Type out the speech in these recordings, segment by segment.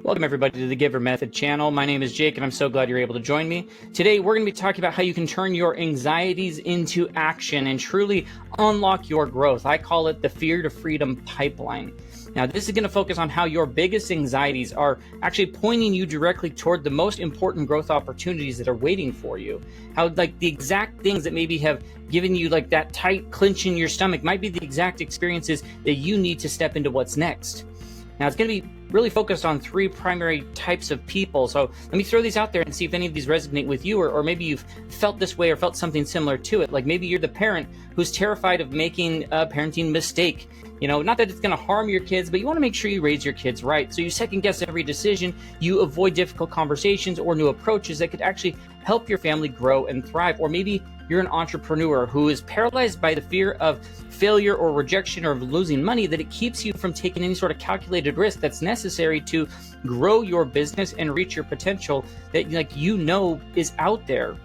Welcome everybody to the Giver Method channel. My name is Jake and I'm so glad you're able to join me. Today we're going to be talking about how you can turn your anxieties into action and truly unlock your growth. I call it the fear to freedom pipeline. Now this is going to focus on how your biggest anxieties are actually pointing you directly toward the most important growth opportunities that are waiting for you. How like the exact things that maybe have given you like that tight clinch in your stomach might be the exact experiences that you need to step into what's next. Now it's going to be really focused on three primary types of people. So let me throw these out there and see if any of these resonate with you, or maybe you've felt this way or felt something similar to it. Like maybe you're the parent who's terrified of making a parenting mistake. You know, not that it's going to harm your kids, but you want to make sure you raise your kids right. So you second guess every decision, you avoid difficult conversations or new approaches that could actually help your family grow and thrive. Or maybe you're an entrepreneur who is paralyzed by the fear of failure or rejection or of losing money, that it keeps you from taking any sort of calculated risk that's necessary to grow your business and reach your potential that is out there.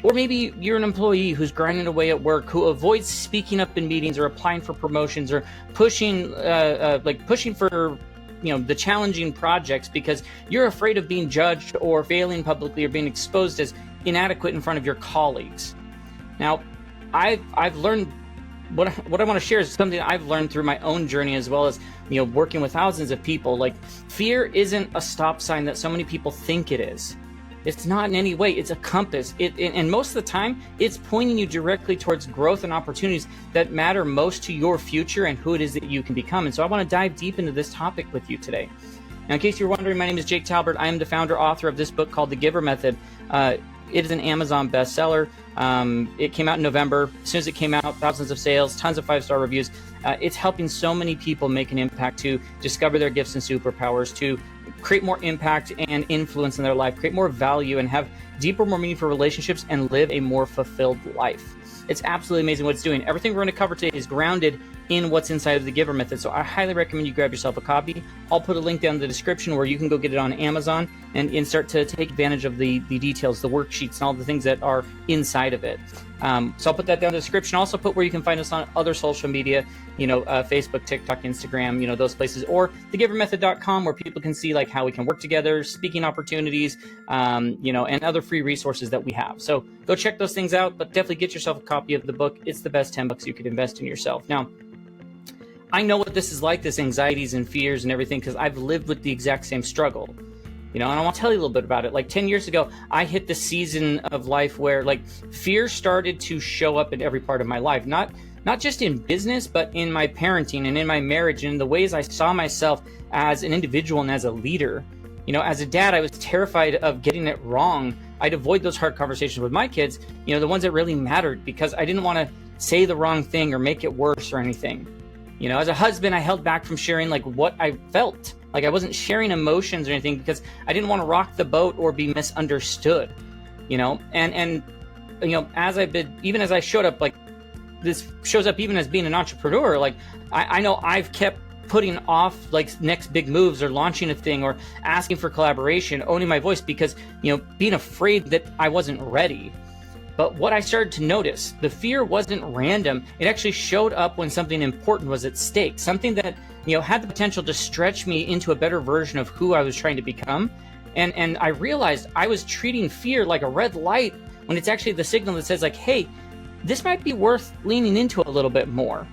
Or maybe you're an employee who's grinding away at work, who avoids speaking up in meetings or applying for promotions or pushing for the challenging projects because you're afraid of being judged or failing publicly or being exposed as inadequate in front of your colleagues. Now, I've learned what I want to share is something I've learned through my own journey, as well as working with thousands of people. Like, fear isn't a stop sign that so many people think it is. It's not in any way. It's a compass. And most of the time, it's pointing you directly towards growth and opportunities that matter most to your future and who it is that you can become. And so I want to dive deep into this topic with you today. Now, in case you're wondering, my name is Jake Talbert. I am the founder, author of this book called The Giver Method. It is an Amazon bestseller. It came out in November. As soon as it came out, thousands of sales, tons of 5-star reviews. It's helping so many people make an impact to discover their gifts and superpowers, to create more impact and influence in their life, create more value, and have deeper, more meaningful relationships and live a more fulfilled life. It's absolutely amazing what it's doing. Everything we're going to cover today is grounded in what's inside of the Giver Method. So I highly recommend you grab yourself a copy. I'll put a link down in the description where you can go get it on Amazon and start to take advantage of the details, the worksheets, and all the things that are inside of it. So I'll put that down in the description. I'll also put where you can find us on other social media, Facebook, TikTok, Instagram, those places, or thegivermethod.com, where people can see like how we can work together, speaking opportunities, and other free resources that we have. So go check those things out, but definitely get yourself a copy of the book. It's the best $10 you could invest in yourself. Now, I know what this is like, this anxieties and fears and everything, because I've lived with the exact same struggle. And I want to tell you a little bit about it. Like 10 years ago, I hit the season of life where like fear started to show up in every part of my life, not just in business, but in my parenting and in my marriage and in the ways I saw myself as an individual and as a leader. As a dad, I was terrified of getting it wrong. I'd avoid those hard conversations with my kids, the ones that really mattered, because I didn't want to say the wrong thing or make it worse or anything. As a husband, I held back from sharing like what I felt. Like I wasn't sharing emotions or anything because I didn't want to rock the boat or be misunderstood, and even as I showed up, like this shows up even as being an entrepreneur. Like I know I've kept putting off like next big moves or launching a thing or asking for collaboration, owning my voice because, being afraid that I wasn't ready. But what I started to notice, the fear wasn't random. It actually showed up when something important was at stake, something that, had the potential to stretch me into a better version of who I was trying to become. And I realized I was treating fear like a red light when it's actually the signal that says like, hey, this might be worth leaning into a little bit more.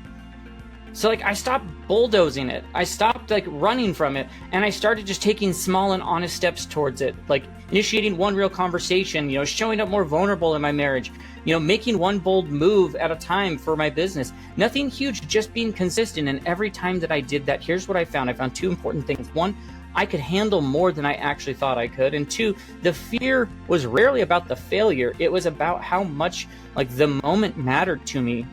So like I stopped bulldozing it. I stopped like running from it, and I started just taking small and honest steps towards it, like initiating one real conversation, showing up more vulnerable in my marriage, making one bold move at a time for my business. Nothing huge, just being consistent. And every time that I did that, here's what I found. I found two important things. One, I could handle more than I actually thought I could. And two, the fear was rarely about the failure. It was about how much like the moment mattered to me.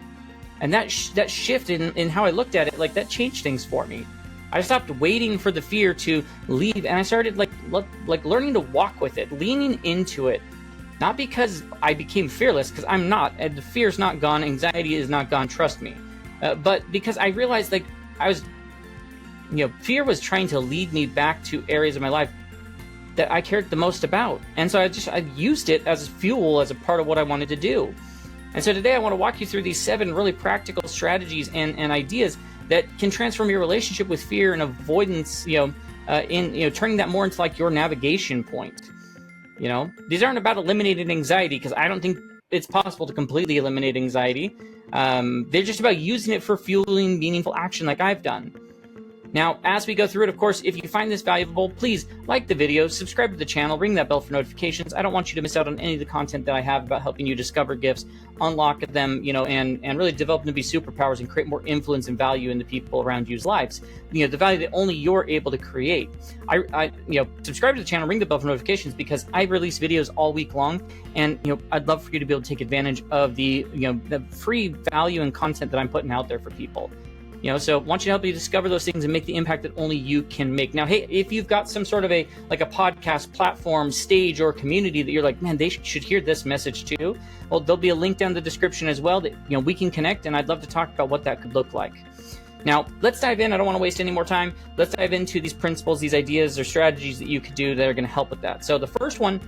And that shift in how I looked at it, like that changed things for me. I stopped waiting for the fear to leave, and I started like learning to walk with it, leaning into it. Not because I became fearless, because I'm not. And the fear's not gone, anxiety is not gone, trust me. But because I realized like I was, fear was trying to lead me back to areas of my life that I cared the most about. And so I used it as fuel, as a part of what I wanted to do. And so today I want to walk you through these 7 really practical strategies and ideas that can transform your relationship with fear and avoidance, turning that more into like your navigation point. These aren't about eliminating anxiety, because I don't think it's possible to completely eliminate anxiety. They're just about using it for fueling meaningful action like I've done. Now, as we go through it, of course, if you find this valuable, please like the video, subscribe to the channel, ring that bell for notifications. I don't want you to miss out on any of the content that I have about helping you discover gifts, unlock them, and really develop them to be superpowers and create more influence and value in the people around you's lives. The value that only you're able to create. Subscribe to the channel, ring the bell for notifications, because I release videos all week long, and I'd love for you to be able to take advantage of the free value and content that I'm putting out there for people. So I want you to help you discover those things and make the impact that only you can make. Now, hey, if you've got some sort of a podcast platform, stage, or community that you're like, man, they should hear this message too, well, there'll be a link down in the description as well that we can connect, and I'd love to talk about what that could look like. Now, let's dive in. I don't want to waste any more time. Let's dive into these principles, these ideas, or strategies that you could do that are going to help with that. So the first one,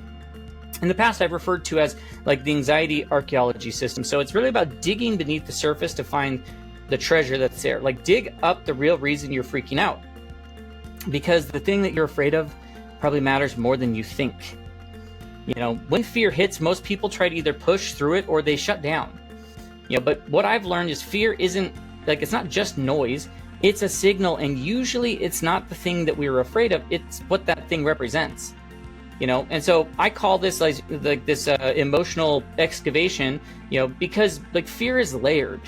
in the past, I've referred to as like the anxiety archaeology system. So it's really about digging beneath the surface to find the treasure that's there. Like, dig up the real reason you're freaking out, because the thing that you're afraid of probably matters more than you think. When fear hits, most people try to either push through it or they shut down. But what I've learned is fear isn't it's not just noise, it's a signal, and usually it's not the thing that we were afraid of, it's what that thing represents. And so I call this this emotional excavation, because fear is layered.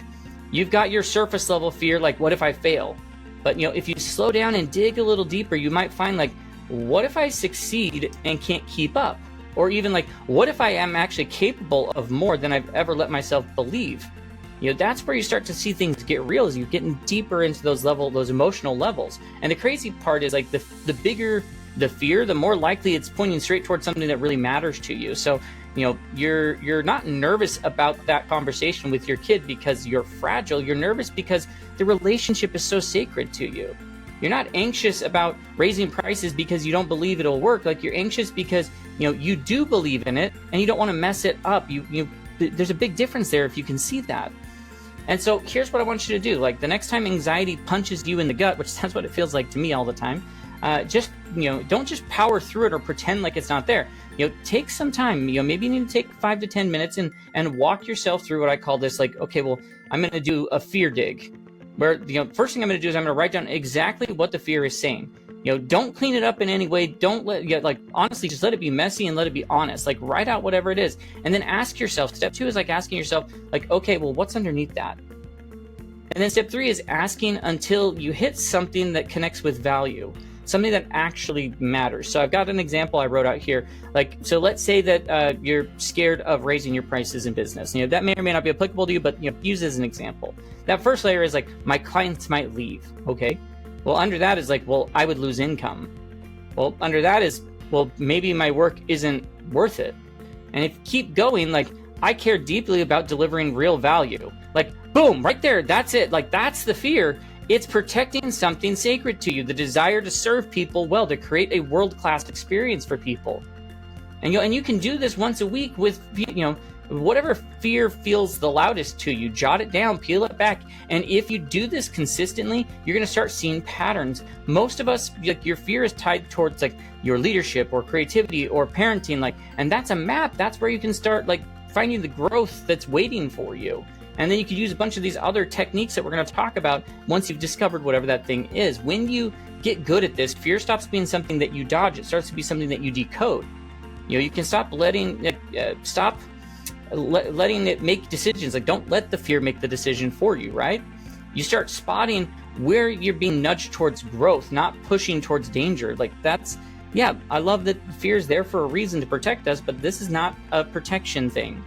You've got your surface level fear, like, what if I fail? But if you slow down and dig a little deeper, you might find what if I succeed and can't keep up? Or even what if I am actually capable of more than I've ever let myself believe? That's where you start to see things get real, as you're getting deeper into those emotional levels. And the crazy part is the bigger the fear, the more likely it's pointing straight towards something that really matters to you. So you're not nervous about that conversation with your kid because you're fragile. You're nervous because the relationship is so sacred to you. You're not anxious about raising prices because you don't believe it'll work. You're anxious because you do believe in it and you don't want to mess it up. There's a big difference there if you can see that. And so here's what I want you to do. The next time anxiety punches you in the gut, which that's what it feels like to me all the time, don't just power through it or pretend like it's not there. Take some time. Maybe you need to take 5 to 10 minutes and walk yourself through what I call this, okay, well, I'm going to do a fear dig, where first thing I'm going to do is I'm going to write down exactly what the fear is saying. Don't clean it up in any way. Don't honestly, just let it be messy and let it be honest. Write out whatever it is, and then ask yourself. Step 2 is asking yourself, okay, well, what's underneath that? And then step 3 is asking until you hit something that connects with value, something that actually matters. So I've got an example I wrote out here. So let's say that you're scared of raising your prices in business. That may or may not be applicable to you, but use as an example. That first layer is my clients might leave. Okay. Well, under that is well, I would lose income. Well, under that is, well, maybe my work isn't worth it. And if you keep going, I care deeply about delivering real value. Boom, right there. That's it. That's the fear. It's protecting something sacred to you, the desire to serve people well, to create a world-class experience for people. And you can do this once a week with whatever fear feels the loudest to you. Jot it down, peel it back, and if you do this consistently, you're going to start seeing patterns. Most of us, your fear is tied towards your leadership or creativity or parenting, and that's a map. That's where you can start finding the growth that's waiting for you. And then you could use a bunch of these other techniques that we're going to talk about once you've discovered whatever that thing is. When you get good at this, fear stops being something that you dodge. It starts to be something that you decode. You can stop letting it make decisions. Don't let the fear make the decision for you, right? You start spotting where you're being nudged towards growth, not pushing towards danger. I love that fear is there for a reason, to protect us, but this is not a protection thing.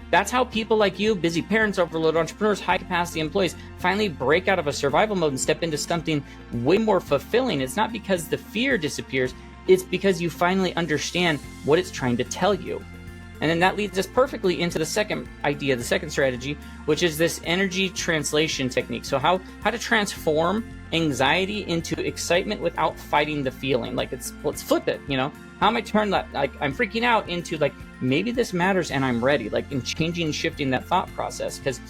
That's how people like you, busy parents, overload entrepreneurs, high capacity employees, finally break out of a survival mode and step into something way more fulfilling. It's not because the fear disappears, it's because you finally understand what it's trying to tell you. And then that leads us perfectly into the second idea, the second strategy, which is this energy translation technique. So how to transform anxiety into excitement without fighting the feeling. Let's flip it, How am I turning that, I'm freaking out, into maybe this matters and I'm ready, in changing and shifting that thought process. Because,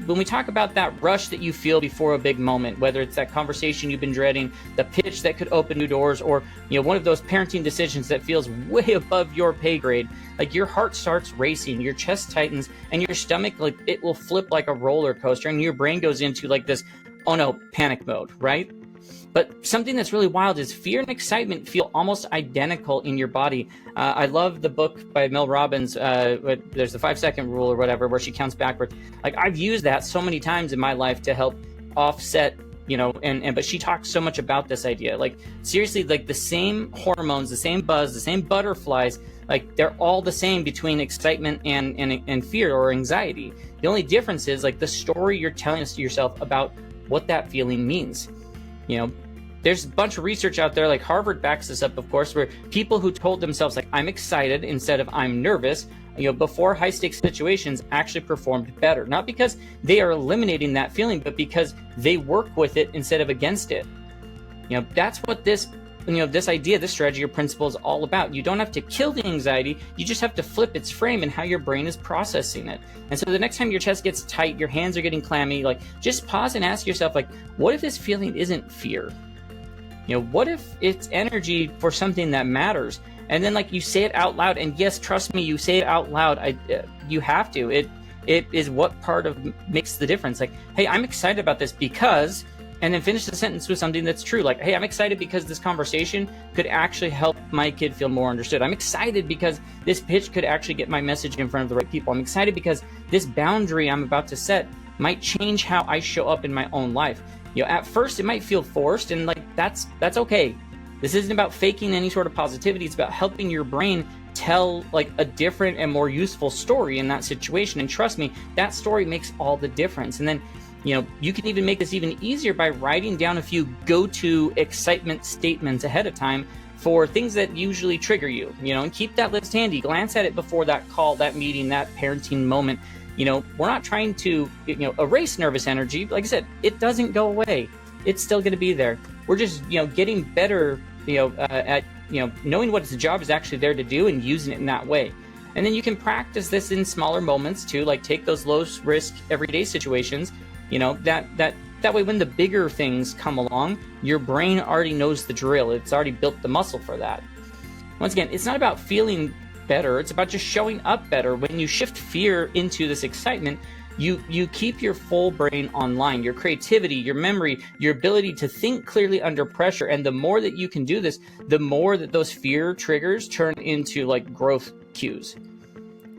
when we talk about that rush that you feel before a big moment, whether it's that conversation you've been dreading, the pitch that could open new doors, or one of those parenting decisions that feels way above your pay grade, like your heart starts racing, your chest tightens, and your stomach, like it will flip like a roller coaster, and your brain goes into like this, oh no, panic mode, right? But something that's really wild is fear and excitement feel almost identical in your body. I love the book by Mel Robbins. There's the 5-second rule or whatever, where she counts backwards. Like, I've used that so many times in my life to help offset, but she talks so much about this idea. Like, seriously, like the same hormones, the same buzz, the same butterflies, like they're all the same between excitement and fear or anxiety. The only difference is like the story you're telling to yourself about what that feeling means. There's a bunch of research out there, like Harvard backs this up, of course, where people who told themselves like I'm excited instead of I'm nervous, before high stakes situations actually performed better. Not because they are eliminating that feeling, but because they work with it instead of against it. That's what this idea, this strategy or principle is all about. You don't have to kill the anxiety, you just have to flip its frame and how your brain is processing it. And so the next time your chest gets tight, your hands are getting clammy, like just pause and ask yourself, like, what if this feeling isn't fear? What if it's energy for something that matters? And then like you say it out loud, and yes, trust me, you say it out loud. You have to. It is what part of makes the difference. Like, hey, I'm excited about this because, and then finish the sentence with something that's true. Like, hey, I'm excited because this conversation could actually help my kid feel more understood. I'm excited because this pitch could actually get my message in front of the right people. I'm excited because this boundary I'm about to set might change how I show up in my own life. At first it might feel forced, and like that's okay. This isn't about faking any sort of positivity. It's about helping your brain tell like a different and more useful story in that situation. And trust me, that story makes all the difference. And then you can even make this even easier by writing down a few go-to excitement statements ahead of time for things that usually trigger you, and keep that list handy. Glance at it before that call, that meeting, that parenting moment. We're not trying to, erase nervous energy. Like I said, it doesn't go away. It's still going to be there. We're just, getting better, at, knowing what its job is actually there to do and using it in that way. And then you can practice this in smaller moments too, like take those low risk everyday situations, that way when the bigger things come along, your brain already knows the drill. It's already built the muscle for that. Once again, it's not about feeling better. It's about just showing up better. When you shift fear into this excitement, you keep your full brain online, your creativity, your memory, your ability to think clearly under pressure. And the more that you can do this, the more that those fear triggers turn into like growth cues.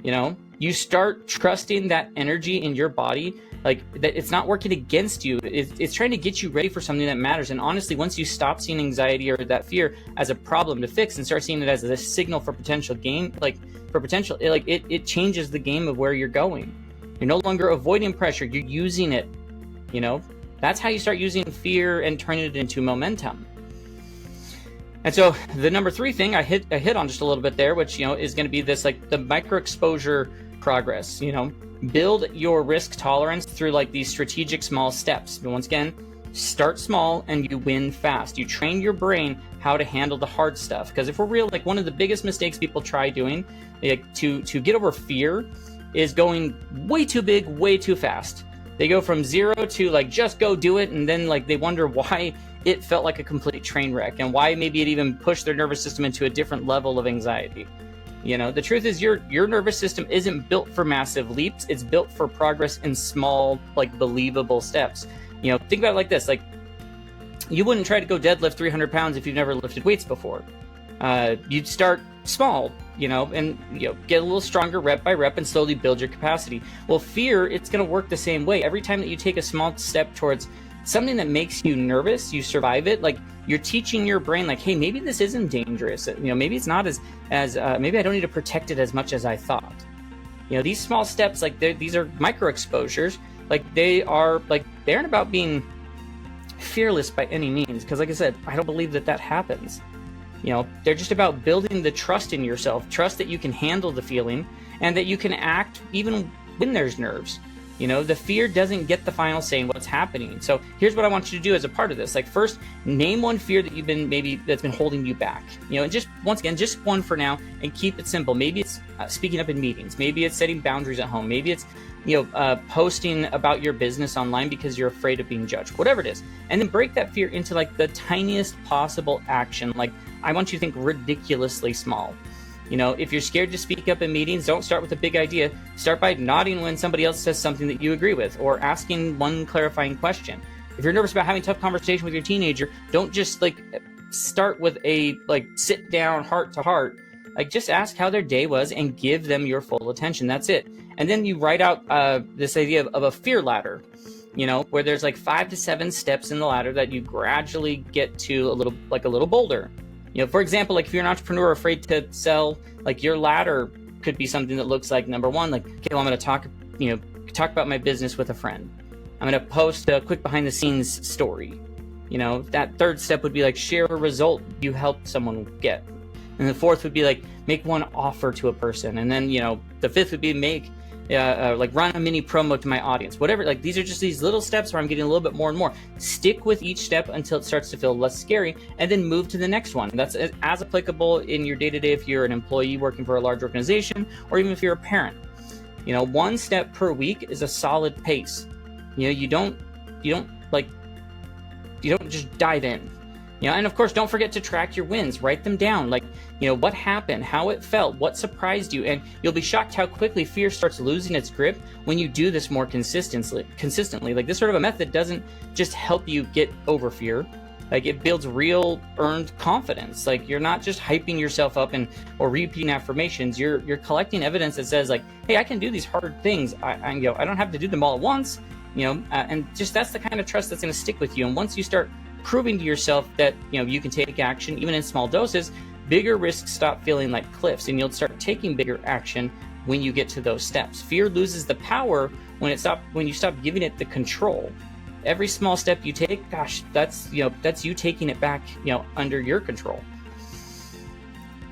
You start trusting that energy in your body, like that it's not working against you. It's trying to get you ready for something that matters. And honestly, once you stop seeing anxiety or that fear as a problem to fix and start seeing it as a signal for potential gain, it changes the game of where you're going. You're no longer avoiding pressure, you're using it. That's how you start using fear and turning it into momentum. And so the number 3 thing I hit on just a little bit there, which is going to be this, like the micro exposure progress. Build your risk tolerance through like these strategic small steps. But once again, start small and you win fast. You train your brain how to handle the hard stuff. Because if we're real, like one of the biggest mistakes people try doing, like to get over fear, is going way too big, way too fast. They go from 0 to like just go do it, and then like they wonder why it felt like a complete train wreck and why maybe it even pushed their nervous system into a different level of anxiety. The truth is your nervous system isn't built for massive leaps. It's built for progress in small, like believable steps. Think about it like this. Like, you wouldn't try to go deadlift 300 pounds if you've never lifted weights before. You'd start small, and get a little stronger rep by rep and slowly build your capacity. Well, fear, it's going to work the same way. Every time that you take a small step towards something that makes you nervous, you survive it, like you're teaching your brain like, hey, maybe this isn't dangerous. Maybe it's not as maybe I don't need to protect it as much as I thought. These small steps, like these are micro exposures. Like they aren't about being fearless by any means. Because like I said, I don't believe that happens. They're just about building the trust in yourself, trust that you can handle the feeling and that you can act even when there's nerves. You know, the fear doesn't get the final say in what's happening. So here's what I want you to do as a part of this. Like, first, name one fear that that's been holding you back. You know, and just once again, just one for now, and keep it simple. Maybe it's speaking up in meetings. Maybe it's setting boundaries at home. Maybe it's, you know, posting about your business online because you're afraid of being judged. Whatever it is, and then break that fear into like the tiniest possible action. Like, I want you to think ridiculously small. You know, if you're scared to speak up in meetings, don't start with a big idea. Start by nodding when somebody else says something that you agree with, or asking one clarifying question. If you're nervous about having a tough conversation with your teenager, don't just like start with a like sit down heart to heart. Like, just ask how their day was and give them your full attention. That's it. And then you write out this idea of a fear ladder, you know, where there's like 5 to 7 steps in the ladder that you gradually get to a little boulder. You know, for example, like if you're an entrepreneur afraid to sell, like your ladder could be something that looks like number 1, like, okay, well, I'm going to talk about my business with a friend. I'm going to post a quick behind the scenes story. You know, that 3rd step would be like share a result you helped someone get. And the 4th would be like make one offer to a person. And then, you know, the 5th would be like run a mini promo to my audience. Whatever, like these are just these little steps where I'm getting a little bit more and more. Stick with each step until it starts to feel less scary, and then move to the next one. That's as applicable in your day-to-day if you're an employee working for a large organization, or even if you're a parent. You know, 1 step per week is a solid pace. You know, you don't just dive in. You know, and of course, don't forget to track your wins. Write them down. Like, you know, what happened, how it felt, what surprised you, and you'll be shocked how quickly fear starts losing its grip when you do this more consistently. Like, this sort of a method doesn't just help you get over fear. Like, it builds real earned confidence. Like, you're not just hyping yourself up or repeating affirmations. You're collecting evidence that says like, hey, I can do these hard things. I don't have to do them all at once. You know, and just that's the kind of trust that's going to stick with you. And once you start proving to yourself that, you know, you can take action even in small doses, bigger risks stop feeling like cliffs, and you'll start taking bigger action when you get to those steps. Fear loses the power when you stop giving it the control. Every small step you take, gosh, that's you taking it back, you know, under your control.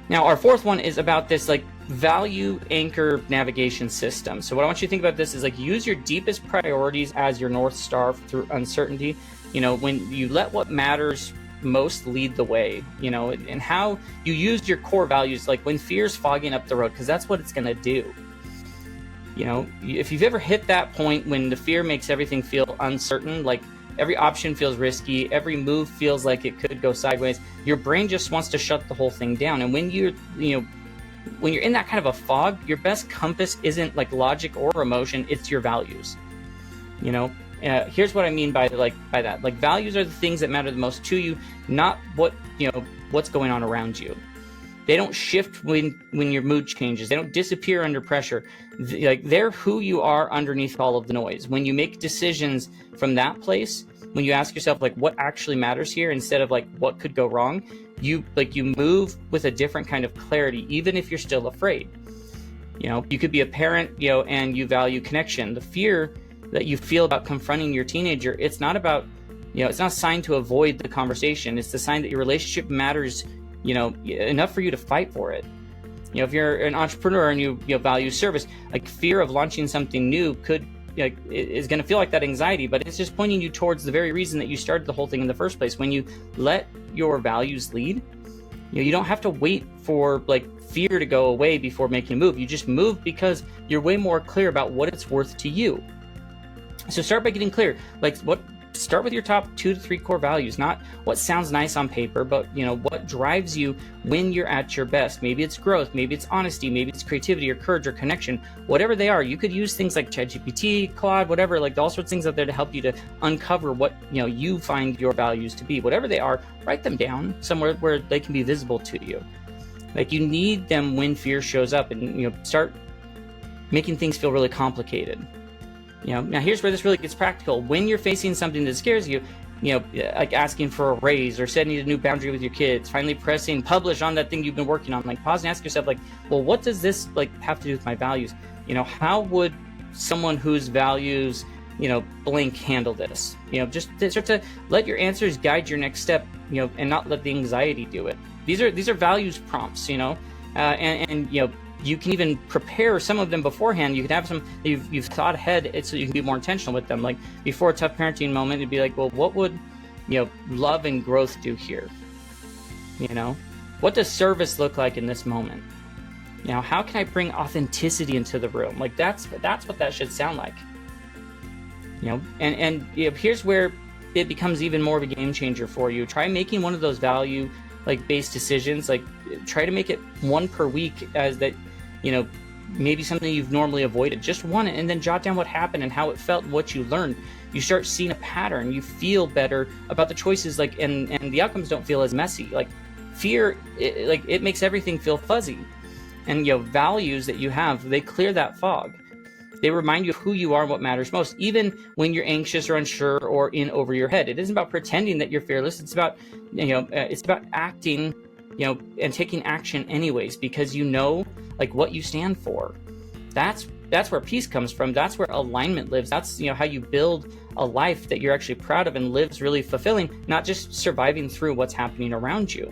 Now, our 4th one is about this like value anchor navigation system. So what I want you to think about this is like use your deepest priorities as your North Star through uncertainty. You know, when you let what matters most lead the way, you know, and how you use your core values, like when fear's fogging up the road, because that's what it's going to do. You know, if you've ever hit that point when the fear makes everything feel uncertain, like every option feels risky, every move feels like it could go sideways, your brain just wants to shut the whole thing down. And when you're in that kind of a fog, your best compass isn't like logic or emotion, it's your values. You know, here's what I mean by that. Like, values are the things that matter the most to you, not what's going on around you. They don't shift when your mood changes. They don't disappear under pressure. They're who you are underneath all of the noise. When you make decisions from that place, when you ask yourself like what actually matters here instead of like what could go wrong, you move with a different kind of clarity, even if you're still afraid. You know, you could be a parent, you know, and you value connection. The fear that you feel about confronting your teenager, it's not about, you know, it's not a sign to avoid the conversation. It's the sign that your relationship matters, you know, enough for you to fight for it. You know, if you're an entrepreneur and you value service, like fear of launching something new is going to feel like that anxiety, but it's just pointing you towards the very reason that you started the whole thing in the first place. When you let your values lead, you know, you don't have to wait for like fear to go away before making a move. You just move because you're way more clear about what it's worth to you. So start by getting clear. Start with your top 2 to 3 core values, not what sounds nice on paper, but you know what drives you when you're at your best. Maybe it's growth, maybe it's honesty, maybe it's creativity or courage or connection. Whatever they are, you could use things like ChatGPT, Claude, whatever, like all sorts of things out there to help you to uncover what, you know, you find your values to be. Whatever they are, write them down somewhere where they can be visible to you. Like, you need them when fear shows up, and you know, start making things feel really complicated. You know, now here's where this really gets practical. When you're facing something that scares you, you know, like asking for a raise or setting a new boundary with your kids, finally pressing publish on that thing you've been working on, like pause and ask yourself, like, well, what does this like have to do with my values? You know, how would someone whose values, you know, blank handle this? You know, just start to let your answers guide your next step, you know, and not let the anxiety do it. These are values prompts, you know, and you know, you can even prepare some of them beforehand. You can have some you've thought ahead, so you can be more intentional with them. Like before a tough parenting moment, it'd be like, well, what would love and growth do here? What does service look like in this moment? How can I bring authenticity into the room? Like that's what that should sound like. And here's where it becomes even more of a game changer for you. Try making one of those value based decisions. Like try to make it one per week, as that maybe something you've normally avoided, just one, and then jot down what happened and how it felt and what you learned. You start seeing a pattern. You feel better about the choices, and the outcomes don't feel as messy. Like fear, it makes everything feel fuzzy. And values that you have, they clear that fog. They remind you of who you are and what matters most, even when you're anxious or unsure or in over your head. It isn't about pretending that you're fearless. It's about acting, and taking action anyways, because what you stand for. That's where peace comes from. That's where alignment lives. That's how you build a life that you're actually proud of and lives really fulfilling, not just surviving through what's happening around you.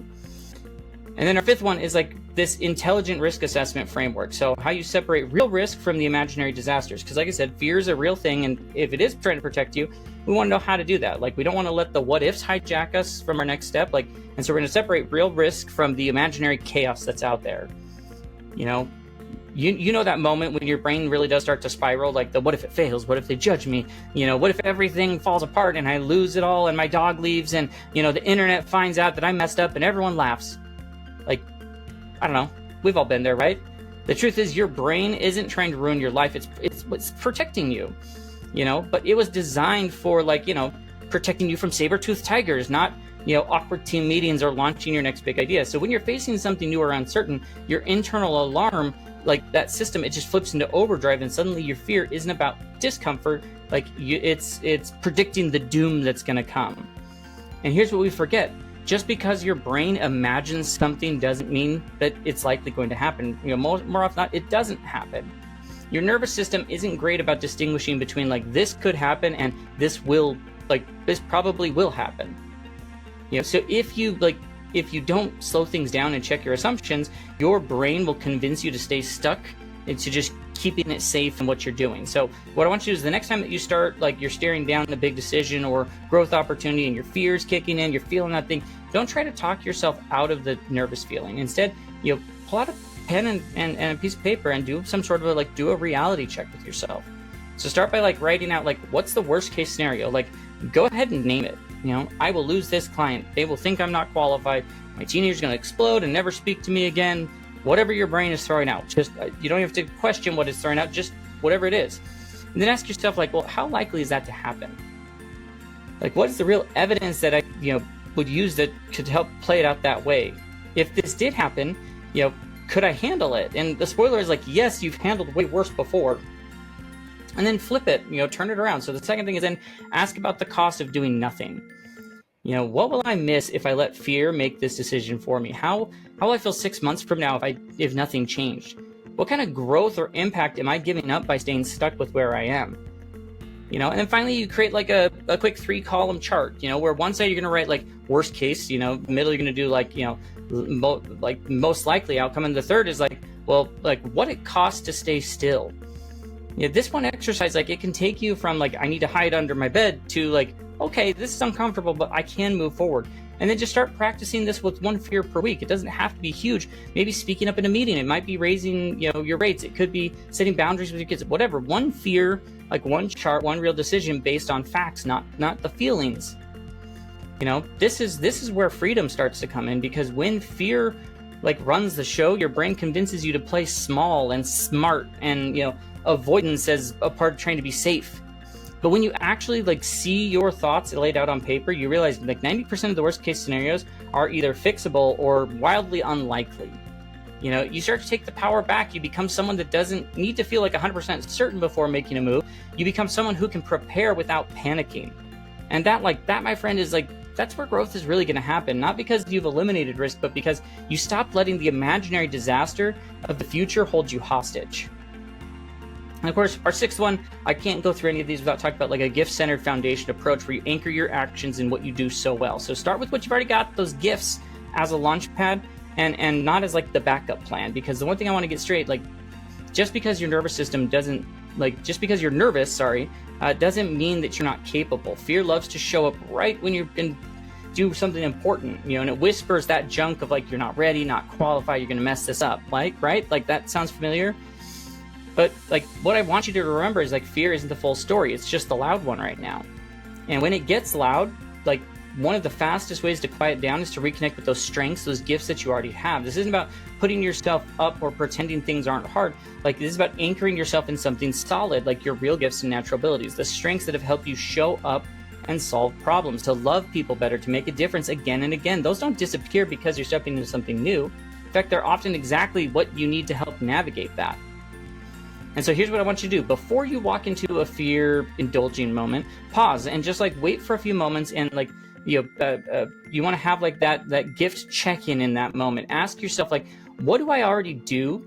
And then our fifth one is this intelligent risk assessment framework. So how you separate real risk from the imaginary disasters. Because like I said, fear is a real thing. And if it is trying to protect you, we want to know how to do that. We don't want to let the what ifs hijack us from our next step. And so we're going to separate real risk from the imaginary chaos that's out there. You know that moment when your brain really does start to spiral, the what if it fails? What if they judge me? What if everything falls apart and I lose it all and my dog leaves and, the internet finds out that I messed up and everyone laughs? I don't know. We've all been there, right? The truth is your brain isn't trying to ruin your life. It's protecting you, but it was designed for protecting you from saber-toothed tigers, not, awkward team meetings or launching your next big idea. So when you're facing something new or uncertain, your internal alarm, that system, it just flips into overdrive, and suddenly your fear isn't about discomfort. It's predicting the doom that's going to come. And here's what we forget. Just because your brain imagines something doesn't mean that it's likely going to happen. More often than not, it doesn't happen. Your nervous system isn't great about distinguishing between this could happen and this probably will happen. So if you don't slow things down and check your assumptions, your brain will convince you to stay stuck into just keeping it safe in what you're doing. So what I want you to do is the next time that you start, you're staring down a big decision or growth opportunity and your fear's kicking in, you're feeling that thing, don't try to talk yourself out of the nervous feeling. Instead, pull out a pen and a piece of paper and do some sort of do a reality check with yourself. So start by writing out what's the worst case scenario. Go ahead and name it. I will lose this client. They will think I'm not qualified. My teenager's going to explode and never speak to me again. Whatever your brain is throwing out, just you don't have to question what it's throwing out, just whatever it is. And then ask yourself, well, how likely is that to happen? What is the real evidence that I would use that could help play it out that way? If this did happen, could I handle it? And the spoiler is yes, you've handled way worse before. And then flip it, turn it around. So the second thing is then ask about the cost of doing nothing. What will I miss if I let fear make this decision for me? How will I feel 6 months from now if nothing changed? What kind of growth or impact am I giving up by staying stuck with where I am? And then finally you create a quick 3-column chart, where one side you're going to write worst case, middle you're going to do most likely outcome, and the third is what it costs to stay still. This one exercise, it can take you from I need to hide under my bed to okay, this is uncomfortable, but I can move forward. And then just start practicing this with one fear per week. It doesn't have to be huge. Maybe speaking up in a meeting. It might be raising, your rates. It could be setting boundaries with your kids. Whatever. One fear, one chart, one real decision based on facts, not the feelings. This is where freedom starts to come in, because when fear runs the show, your brain convinces you to play small and smart, and avoidance as a part of trying to be safe. But when you actually see your thoughts laid out on paper, you realize 90% of the worst case scenarios are either fixable or wildly unlikely. You start to take the power back. You become someone that doesn't need to feel 100% certain before making a move. You become someone who can prepare without panicking. And that, my friend, is that's where growth is really going to happen. Not because you've eliminated risk, but because you stop letting the imaginary disaster of the future hold you hostage. And of course, our sixth one, I can't go through any of these without talking about a gift-centered foundation approach where you anchor your actions in what you do so well. So start with what you've already got, those gifts as a launch pad, and not as like the backup plan. Because the one thing I want to get straight, like, just because your nervous system doesn't, like, just because you're nervous, sorry, doesn't mean that you're not capable. Fear loves to show up right when you're in do something important, you know, and it whispers that junk of like, you're not ready, not qualified, you're going to mess this up, like, right? Like, that sounds familiar. But like, what I want you to remember is like, fear isn't the full story. It's just the loud one right now. And when it gets loud, like, one of the fastest ways to quiet down is to reconnect with those strengths, those gifts that you already have. This isn't about putting yourself up or pretending things aren't hard. Like, this is about anchoring yourself in something solid, like your real gifts and natural abilities, the strengths that have helped you show up and solve problems, to love people better, to make a difference again and again. Those don't disappear because you're stepping into something new. In fact, they're often exactly what you need to help navigate that. And so here's what I want you to do. Before you walk into a fear indulging moment, pause and just like wait for a few moments, and like, you know, you want to have like that gift check-in in that moment. Ask yourself, like, what do I already do?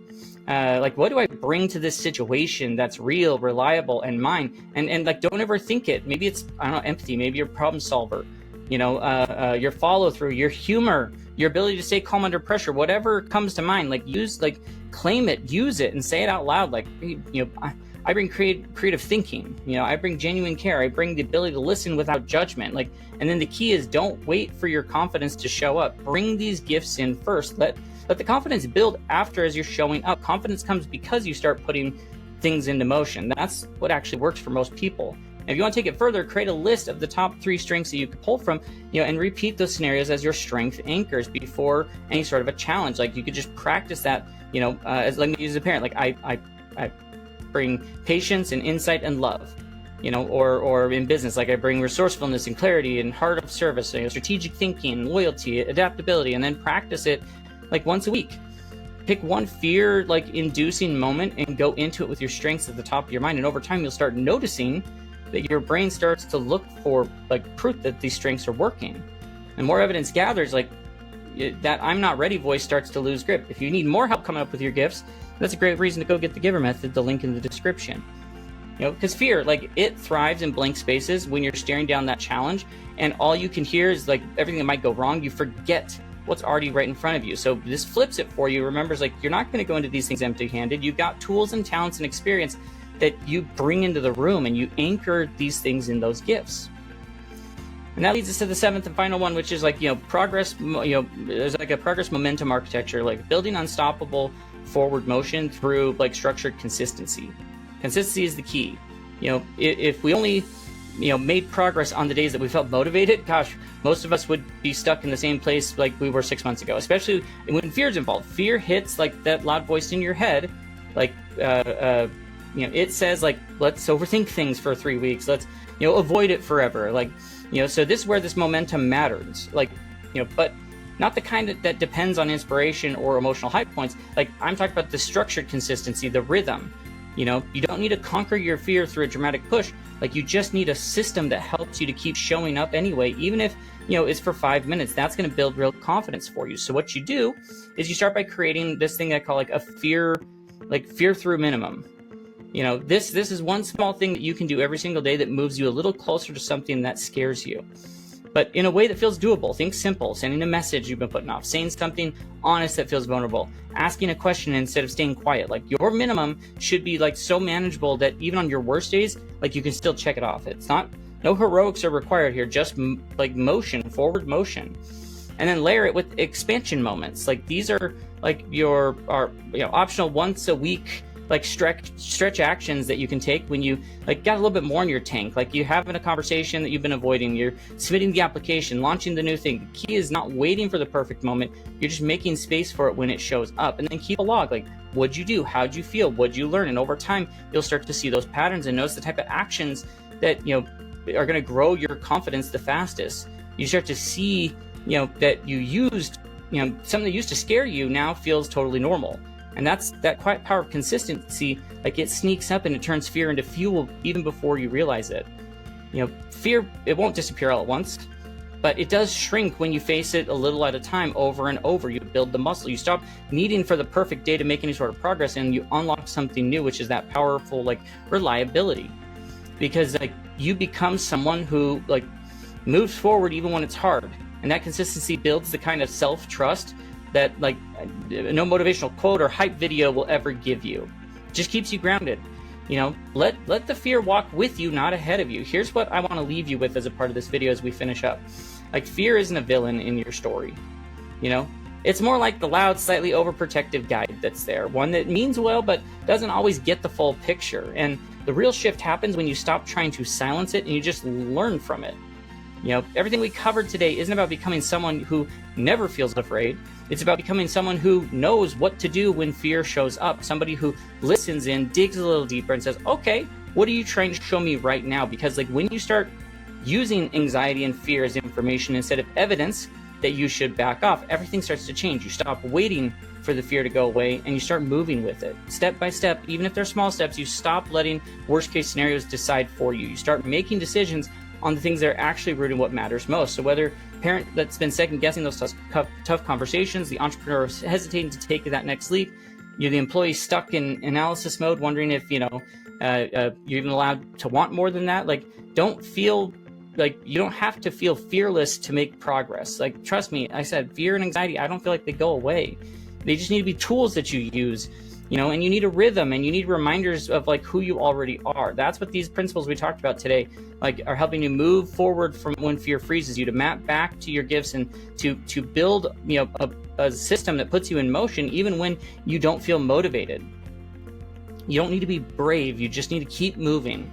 Like, what do I bring to this situation that's real, reliable, and mine? And like, don't overthink it. Maybe it's, I don't know, empathy. Maybe you're a problem solver. You know, your follow through, your humor, your ability to stay calm under pressure. Whatever comes to mind, like, claim it, use it, and say it out loud. Like, you know, I bring creative thinking. You know, I bring genuine care. I bring the ability to listen without judgment. Like, and then the key is, don't wait for your confidence to show up. Bring these gifts in first. Let the confidence build after, as you're showing up. Confidence comes because you start putting things into motion. That's what actually works for most people. And if you want to take it further, create a list of the top 3 strengths that you could pull from, you know, and repeat those scenarios as your strength anchors before any sort of a challenge. Like, you could just practice that, you know, as, let me use a parent. Like, I bring patience and insight and love, you know, or in business, like, I bring resourcefulness and clarity and heart of service, you know, strategic thinking, loyalty, adaptability, and then practice it like once a week. Pick one fear like inducing moment and go into it with your strengths at the top of your mind. And over time, you'll start noticing that your brain starts to look for like proof that these strengths are working. And more evidence gathers, like, that I'm not ready voice starts to lose grip. If you need more help coming up with your gifts, that's a great reason to go get the GIVER method, the link in the description. You know, because fear, like, it thrives in blank spaces when you're staring down that challenge, and all you can hear is like everything that might go wrong. You forget what's already right in front of you. So this flips it for you. Remembers, like, you're not going to go into these things empty-handed. You've got tools and talents and experience that you bring into the room, and you anchor these things in those gifts. And that leads us to the 7th and final one, which is like, you know, progress. You know, there's like a progress momentum architecture, like building unstoppable forward motion through like structured consistency. Consistency is the key. You know, if we only, you know, made progress on the days that we felt motivated, gosh, most of us would be stuck in the same place like we were 6 months ago, especially when fear is involved. Fear hits like that loud voice in your head, like, you know, it says like, let's overthink things for 3 weeks. Let's, you know, avoid it forever. Like, you know, so this is where this momentum matters. Like, you know, but not the kind that depends on inspiration or emotional high points. Like, I'm talking about the structured consistency, the rhythm. You know, you don't need to conquer your fear through a dramatic push. Like, you just need a system that helps you to keep showing up anyway, even if, you know, it's for 5 minutes. That's going to build real confidence for you. So what you do is you start by creating this thing I call like a fear through minimum. You know, this is one small thing that you can do every single day that moves you a little closer to something that scares you, but in a way that feels doable. Think simple, sending a message you've been putting off, saying something honest that feels vulnerable, asking a question instead of staying quiet. Like, your minimum should be like so manageable that even on your worst days, like, you can still check it off. It's not, no heroics are required here, just like motion, forward motion. And then layer it with expansion moments. Like, these are like your you know, optional once a week like stretch actions that you can take when you like got a little bit more in your tank. Like, you having a conversation that you've been avoiding, you're submitting the application, launching the new thing. The key is not waiting for the perfect moment. You're just making space for it when it shows up. And then keep a log. Like, what'd you do? How'd you feel? What'd you learn? And over time, you'll start to see those patterns and notice the type of actions that, you know, are going to grow your confidence the fastest. You start to see, you know, that you used, you know, something that used to scare you now feels totally normal. And that's that quiet power of consistency. Like, it sneaks up and it turns fear into fuel even before you realize it. You know, fear, it won't disappear all at once, but it does shrink when you face it a little at a time, over and over. You build the muscle. You stop needing for the perfect day to make any sort of progress, and you unlock something new, which is that powerful, like, reliability. Because like, you become someone who like moves forward even when it's hard. And that consistency builds the kind of self-trust that like no motivational quote or hype video will ever give you. It just keeps you grounded. You know, let the fear walk with you, not ahead of you. Here's what I want to leave you with as a part of this video as we finish up. Like, fear isn't a villain in your story. You know, it's more like the loud, slightly overprotective guide that's there. One that means well, but doesn't always get the full picture. And the real shift happens when you stop trying to silence it and you just learn from it. You know, everything we covered today isn't about becoming someone who never feels afraid. It's about becoming someone who knows what to do when fear shows up. Somebody who listens in, digs a little deeper and says, okay, what are you trying to show me right now? Because like when you start using anxiety and fear as information instead of evidence that you should back off, everything starts to change. You stop waiting for the fear to go away and you start moving with it. Step by step, even if they're small steps, you stop letting worst case scenarios decide for you. You start making decisions on the things that are actually rooted in what matters most. So whether parent that's been second guessing those tough conversations, the entrepreneur hesitating to take that next leap, you're the employee stuck in analysis mode, wondering if you're even allowed to want more than that. Like, don't feel like you don't have to feel fearless to make progress. Like, trust me, I said fear and anxiety, I don't feel like they go away. They just need to be tools that you use. You know, and you need a rhythm and you need reminders of like who you already are. That's what these principles we talked about today like are helping you move forward from when fear freezes you, to map back to your gifts and to build, you know, a system that puts you in motion even when you don't feel motivated. You don't need to be brave, you just need to keep moving.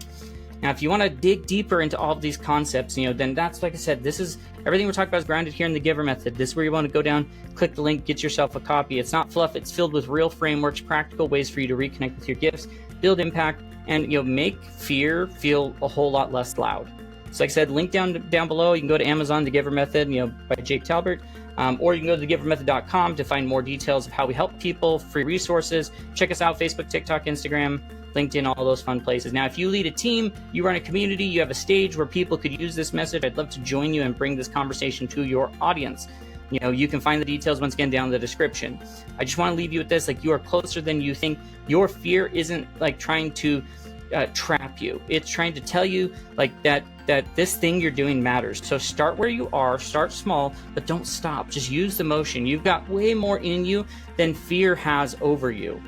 Now, if you want to dig deeper into all of these concepts, you know, then that's, like I said, this is everything we're talking about is grounded here in the GIVER method. This is where you want to go down, click the link, get yourself a copy. It's not fluff. It's filled with real frameworks, practical ways for you to reconnect with your gifts, build impact, and, you know, make fear feel a whole lot less loud. So like I said, link down below. You can go to Amazon, the GIVER method, you know, by Jake Talbert, or you can go to thegivermethod.com to find more details of how we help people, free resources. Check us out, Facebook, TikTok, Instagram, LinkedIn, all those fun places. Now, if you lead a team, you run a community, you have a stage where people could use this message, I'd love to join you and bring this conversation to your audience. You know, you can find the details once again down in the description. I just want to leave you with this, like, you are closer than you think. Your fear isn't like trying to trap you. It's trying to tell you like that this thing you're doing matters. So start where you are, start small, but don't stop. Just use the motion. You've got way more in you than fear has over you.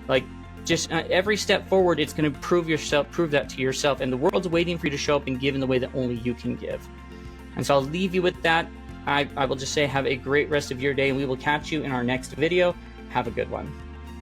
Like, just every step forward, it's going to prove that to yourself, and the world's waiting for you to show up and give in the way that only you can give. And so I'll leave you with that. I will just say have a great rest of your day, and we will catch you in our next video. Have a good one.